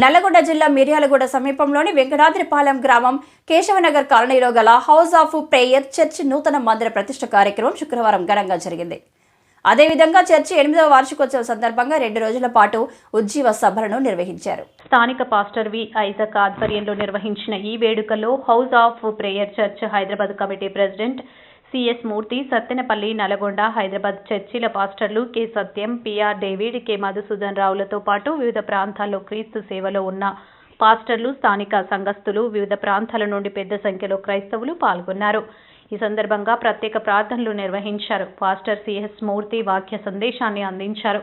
నల్లగొండ జిల్లా మిర్యాలగూడ సమీపంలోని వెంకటాద్రిపాలెం గ్రామం కేశవనగర్ కాలనీలో గల హౌస్ ఆఫ్ ప్రేయర్ చర్చ్ నూతన మందిర ప్రతిష్ఠ కార్యక్రమం శుక్రవారం ఘనంగా జరిగింది. అదేవిధంగా చర్చి 8వ వార్షికోత్సవం సందర్భంగా 2 రోజుల పాటు ఉజ్జీవ సభలను నిర్వహించారు. స్థానిక పాస్టర్ వి ఐజక్ ఆధ్వర్యంలో నిర్వహించిన ఈ వేడుకలో house of prayer church Hyderabad committee president CS Murthy, Sattenapalli, Nalgonda, Hyderabad చర్చిల పాస్టర్లు K Satyam, PR David, K Madhusudan రావులతో పాటు వివిధ ప్రాంతాల్లో క్రీస్తు సేవలో ఉన్న పాస్టర్లు, స్థానిక సంఘస్థులు, వివిధ ప్రాంతాల నుండి పెద్ద సంఖ్యలో క్రైస్తవులు పాల్గొన్నారు. ఈ సందర్భంగా ప్రత్యేక ప్రార్థనలు నిర్వహించారు. పాస్టర్ సిఎస్ మూర్తి వాక్య సందేశాన్ని అందించారు.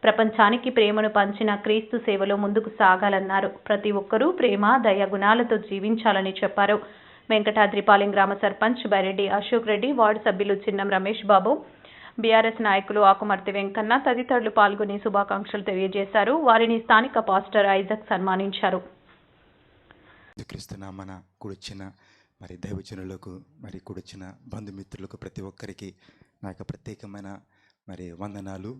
ప్రపంచానికి ప్రేమను పంచిన క్రీస్తు సేవలో ముందుకు సాగాలన్నారు. ప్రతి ఒక్కరూ ప్రేమ, దయ గుణాలతో జీవించాలని చెప్పారు. వెంకటాద్రిపాలెం గ్రామ సర్పంచ్ బైరెడ్డి అశోక్ రెడ్డి, వార్డు సభ్యులు చిన్నం రమేష్ బాబు, బీఆర్ఎస్ నాయకులు ఆకుమర్తి వెంకన్న తదితరులు పాల్గొని శుభాకాంక్షలు తెలియజేశారు. వారిని స్థానిక పాస్టర్ ఐజక్ సన్మానించారు. మరి దైవజనులకు, మరి కూడొచ్చిన బంధుమిత్రులకు ప్రతి ఒక్కరికి నా యొక్క ప్రత్యేకమైన మరి వందనాలు.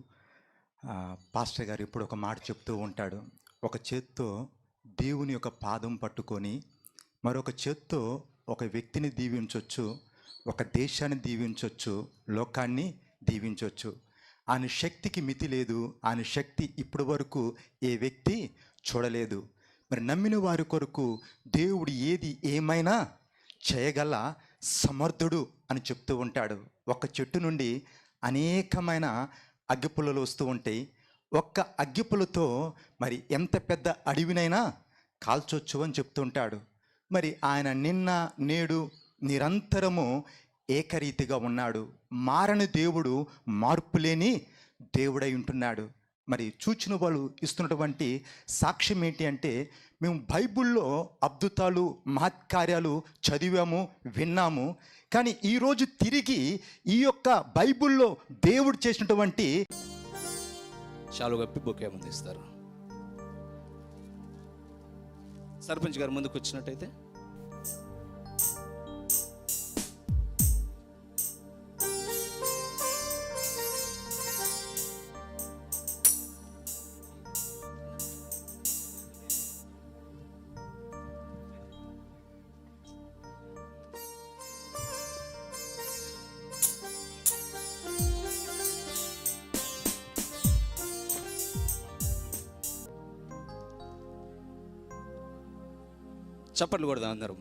పాస్టర్ గారు ఇప్పుడు ఒక మాట చెప్తూ ఉంటాడు. ఒక చేత్తో దేవుని యొక్క పాదం పట్టుకొని మరొక చేత్తో ఒక వ్యక్తిని దీవించవచ్చు, ఒక దేశాన్ని దీవించవచ్చు, లోకాన్ని దీవించవచ్చు. ఆయన శక్తికి మితి లేదు. ఆయన శక్తి ఇప్పటి వరకు ఏ వ్యక్తి చూడలేదు. మరి నమ్మిన వారి కొరకు దేవుడు ఏమైనా చేయగల సమర్థుడు అని చెప్తూ ఉంటాడు. ఒక చెట్టు నుండి అనేకమైన అగ్గిపుల్లలు వస్తూ ఉంటాయి. ఒక్క అగ్గిపుల్లతో మరి ఎంత పెద్ద అడవినైనా కాల్చొచ్చు అని చెప్తుంటాడు. మరి ఆయన నిన్న నేడు నిరంతరము ఏకరీతిగా ఉన్నాడు. మారని దేవుడు, మార్పులేని దేవుడై ఉంటున్నాడు. మరి చూచిన వాళ్ళు ఇస్తున్నటువంటి సాక్ష్యం ఏంటి అంటే, మేము బైబిల్లో అద్భుతాలు, మహత్కార్యాలు చదివాము, విన్నాము. కానీ ఈరోజు తిరిగి ఈ యొక్క బైబిల్లో దేవుడు చేసినటువంటి చాలు గప్పి బొకే ముందు ఇస్తారు. సర్పంచ్ గారు ముందుకు వచ్చినట్టయితే చప్పట్లు కొడదాం అందరం.